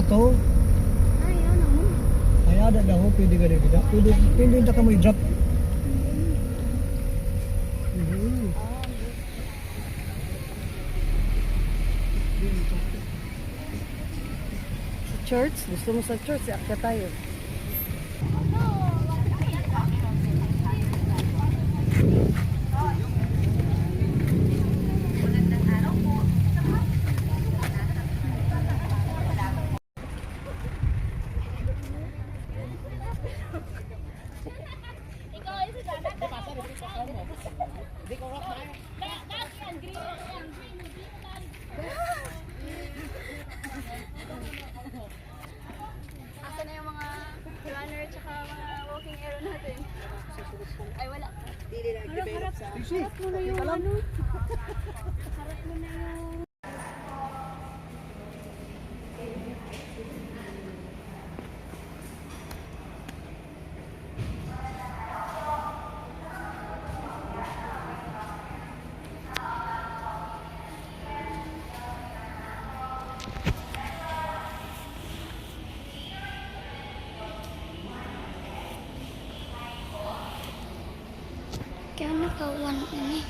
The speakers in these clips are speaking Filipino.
to. Ay, ano? Ay, ada daw, pwede ka rin. Pwede na ka mo i-drop. Sa church? Gusto mo sa church? Akya tayo. Asa na yung mga runner tsaka mga walking arrow natin? Ay, wala. Harap mo na yung ano. Harap mo na yung... Kaya nakawan ini.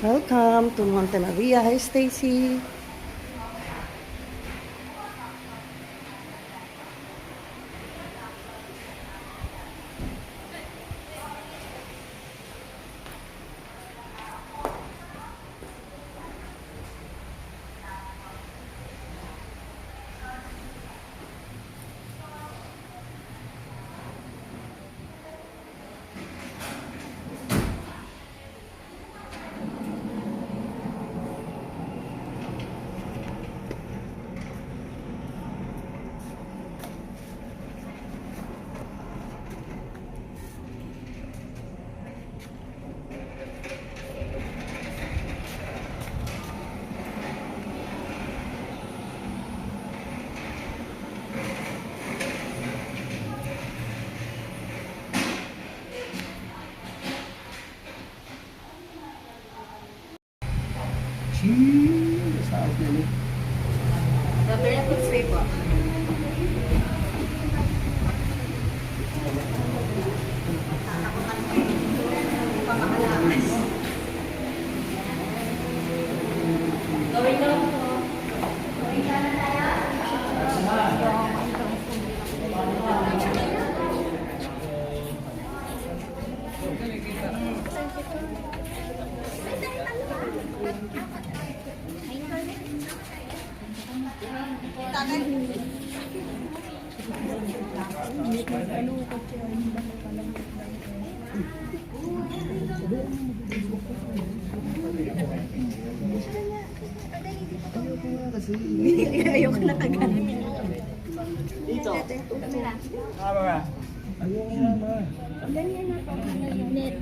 Welcome to Montenaria. Hi, Stacy. Sa out na ni. Rubber na food spray po. Gawin lang po. Ayoko na tagal. Dito. Tama ba? Ayoko na ba? Ganyan na po. Net.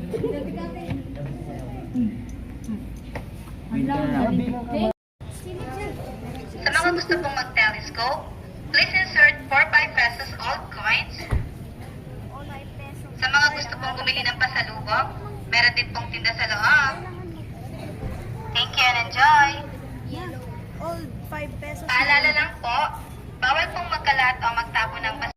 Sa mga gusto pong mag-telescope, please insert 4 by pesos old coins. Sa mga gusto pong bumili ng pasalubong, meron din pong tinda sa loob. Thank you and enjoy! Old 5 pesos. Paalala lang po, bawal pong magkalat o magtapon ng pasalubong.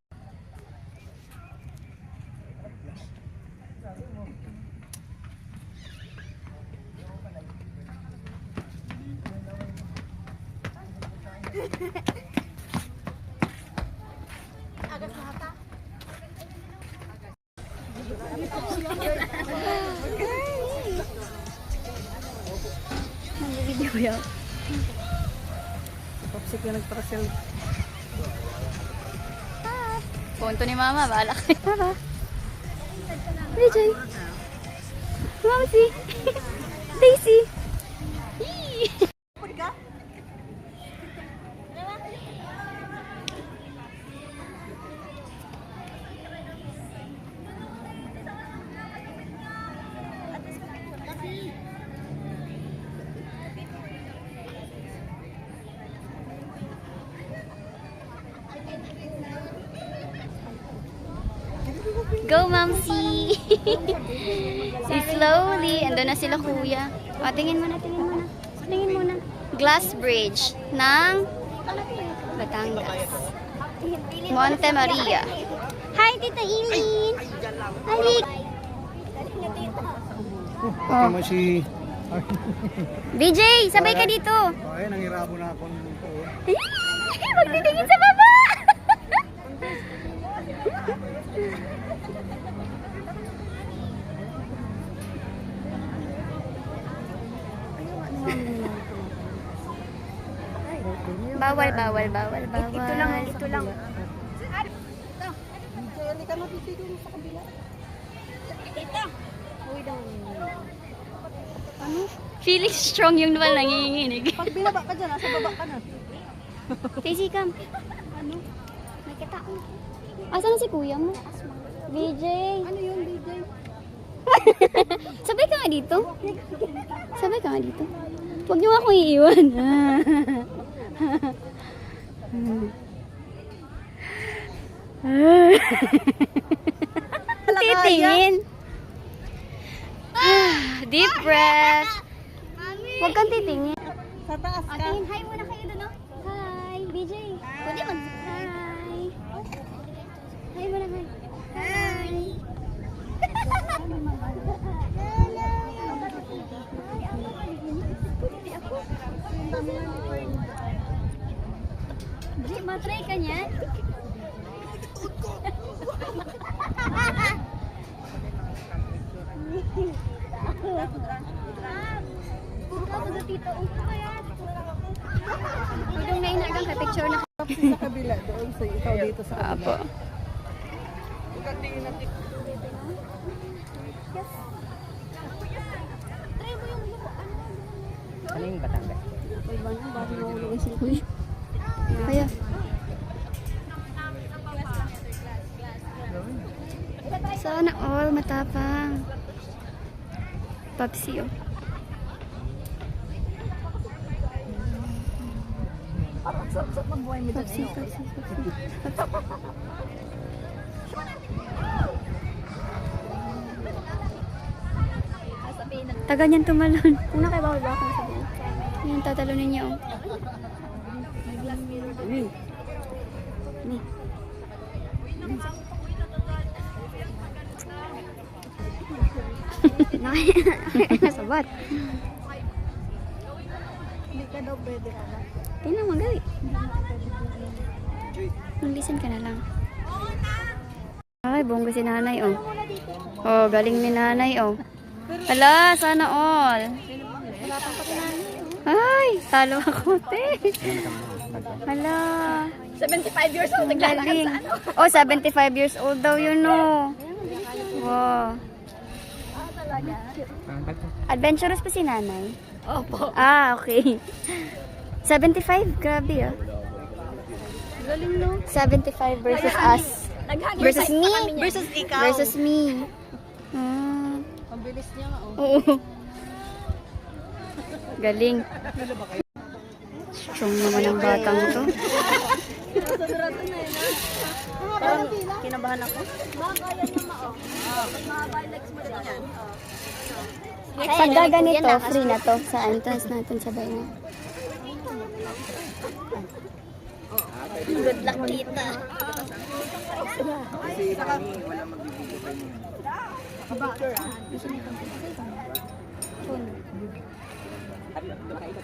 Agad na hata. Nag-video yan. Popsik na nagparasel. Punto ni Mama, bahala kayo. Tara. BJ. Mama si. Daisy. go, Mamsi! Si slowly. Ando na sila, kuya. O, tingin muna, tingin muna. Tingin muna. Glass Bridge ng Batangas. Monte Maria. Hi, Tita Eileen! Halik! Oh. Tama si... BJ, sabay ka dito! Ay, nanghirabo na ako nito. Magtitingin sa baba! Bawal, bawal, bawal, bawal. Ito lang, ito lang. Ano? Feeling strong yung naman nanginginig. Pag binaba ka dyan, nasa baba ka na. Casey, come. Ano? May katao. Asan na si kuya mo? BJ. Ano yun, DJ? Sabay ka nga dito. Sabay ka nga dito. Huwag niyo akong iiwan. Titingin. Deep breath. Huwag kang titingin. Sa taas ka. Tingin, hi muna kayo doon, no? Hi, BJ. Pwede mag... Hi. Hi muna, hi. Hi. Di, matry ka niyan? Hanggang na inagang ka picture na Sa kabila, doon sa ikaw dito sa kabila. Apo. Ano yung Batangas? Kaya. Sana all matapang. Papsi, oh. Papsi, papsi, papsi. Taga niyan tumalon. Kung nakibawal ba akong sabihin? Yan, tatalunin niya, oh. Ni. Nasabat. Hindi ka daw pwede ka na. Tingnan mo, gali. Mag-listen ka na lang. Ay, bongga si nanay, oh. Oh, galing ni nanay, oh. Hala, sana all. Ay, talo ako, te. Hala. 75 years old, Galing. Oh, 75 years old daw yun, no. Wow. Adventurous pa si nanay? Opo. Ah, okay. 75, grabe ah. Galing, no? 75 versus us. Versus me. Versus ikaw. Versus me. Ah, Ang bilis niya nga, oh. oo. Galing. Strong naman ang batang to. Parang kinabahan ako. Pag gaganito, free na to sa entrance natin sa bayan. Good luck, tita.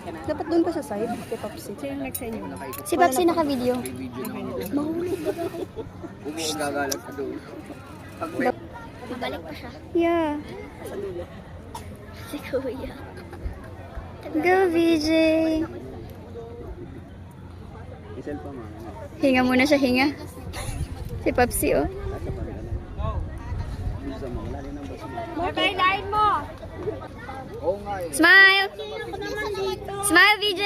Dapat doon pa sa side, kay Papsi. Sino nag-send yun? Si Babsi naka-video. Gagalag ka doon. Babalik pa siya. Yeah. Si Kuya. Go, VJ. Isel pa, mga. Hinga muna siya, hinga. Si Papsi, oh. Line mo! Oo nga eh. Smile! Smile, VJ!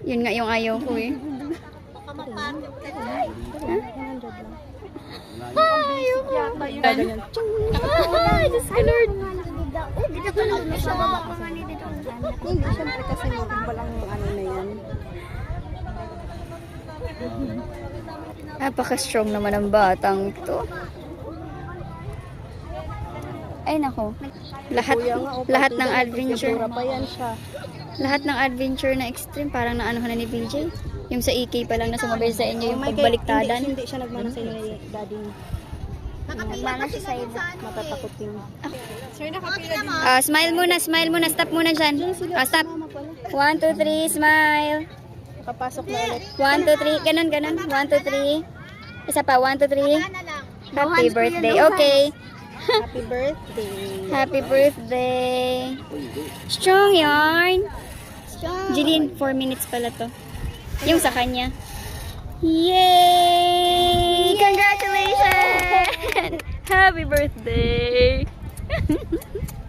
Yun nga yung ayaw ko eh. Ayaw ko. Ay, Diyos ko, Lord. Dito ka lang siya. Hindi, syempre kasi walang ano na yan. Napaka-strong naman ang batang to. Ay nako. Lahat ng adventure. Pa yan siya. Lahat ng adventure na extreme parang naanohan na ni BJ. Yung sa EK pa lang na sumabay sa inyo yung pagbaliktadan. Hindi siya nagmana sa inyo ni daddy niya. Nagmana siya sa inyo. Matatakot yun. Smile muna, stop muna dyan. Stop. 1, 2, 3, smile. Nakapasok na ulit. 1, 2, 3, ganun. 1, 2, 3. Isa pa, 1, 2, 3. Happy birthday. Okay. Happy birthday. Happy birthday. Strong yarn. Jeline, 4 minutes pala to. Yung sa kanya. Yay! Congratulations! Happy birthday!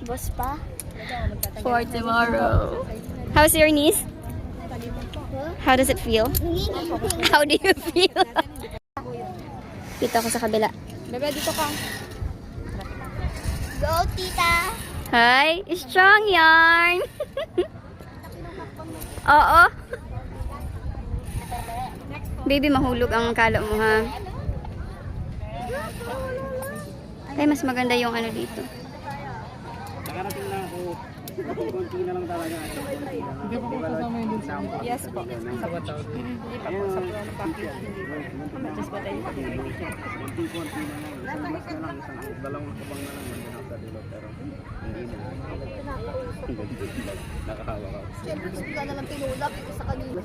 Boss pa? For tomorrow. How's your niece? How does it feel? How do you feel? Dito ako sa kabila. Bebe, dito ka. Go, tita! Hi! Strong yarn! Oo. Baby, mahulog ang kalo mo, ha? Ay, mas maganda yung ano dito. Nakarating na ako. Konti na lang talaga. Hindi pa po kasama yun din sa amin. Yes po. Hindi pa po sa plano package. Just ba tayo? Konti na lang. Isang bus na lang. Dalawang kabang na lang. Nandun sa dulo. Pero hindi na. Nakahawa ka. Siyempre, bigla na lang tinulap ito sa kanila.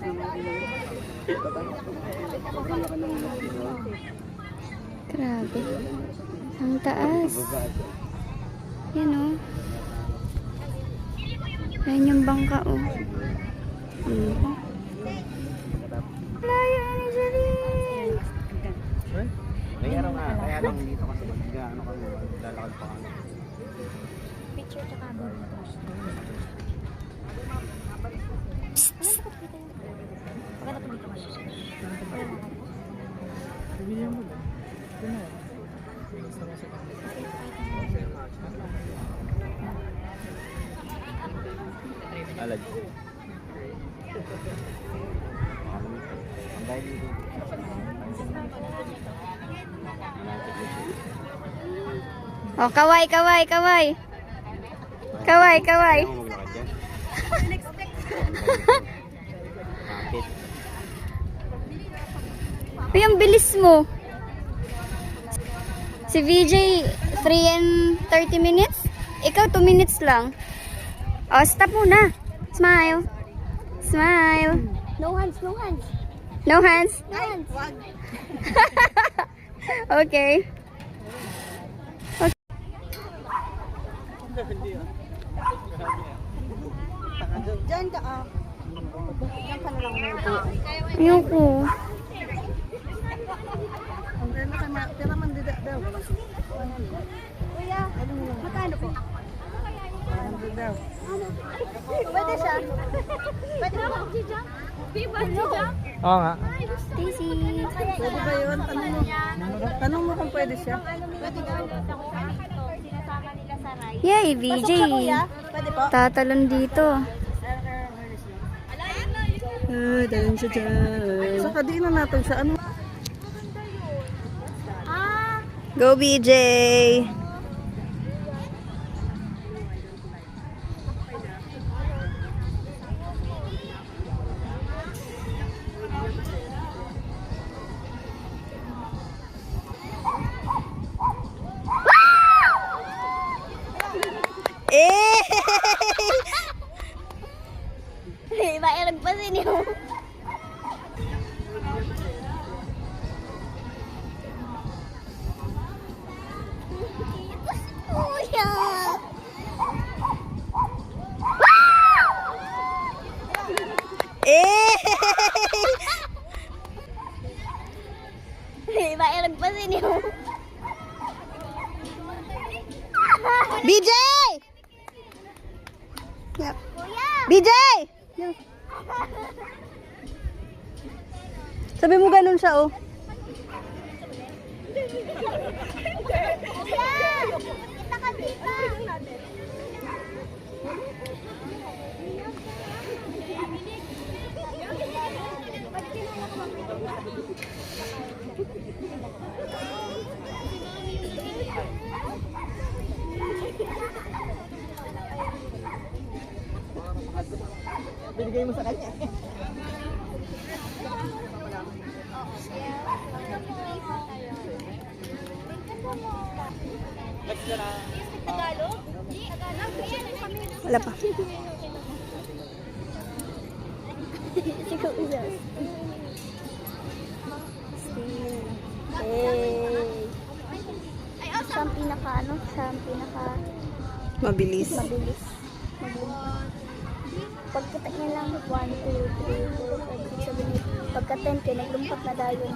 Grabe. Ang taas. Yan o. Ayan yung bangka o. Layo na ni Jeline. Kaya lang dito kasi ano kami, lalakad pa kami. Picture tsaka mo. Bibigyan mo lang. Ito na. Alad. Ang dahil dito. Oh, kaway. Uy, ang bilis mo. Si VJ, 3 and 30 minutes? Ikaw, 2 minutes lang. Oh, stop muna. Smile. No hands. No hands? Okay. Diyan ka ah. Diyan ka na lang muna. Ayoko. Ang ganda ka na. Tira man dida daw. Kuya, magkano po? Ang daw. Pwede siya. Pwede mo. Oo nga. Stacy. Pwede ba yun? Tanong mo kung pwede siya. Yay, VJ. Pwede po. Tatalon dito. Dayan siya dyan. Saka di na natin sa ano. Go, BJ. Bakit nagpasin yun? Kuya! Bakit nagpasin yun? BJ! Yep. BJ! Sabi mo ganun siya oh. Kita ka dito! Binigay mo sa kanya. Next na. Tagalog? Wala pa. Sigaw isa. Hey. Siyang pinaka ano? Siyang pinaka Mabilis. mabilis. Pagkita niya lang 1, 2, 3, 4, 5, 6, 7, 8. Pagka 10 kayo, naglumpat na dayon.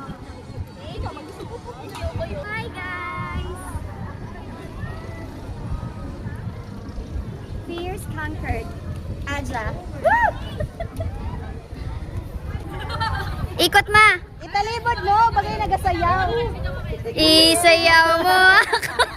Hi guys! Fears conquered. Aja. Ikot ma! Italibod mo, bagay nagasayaw. Isayaw mo ako.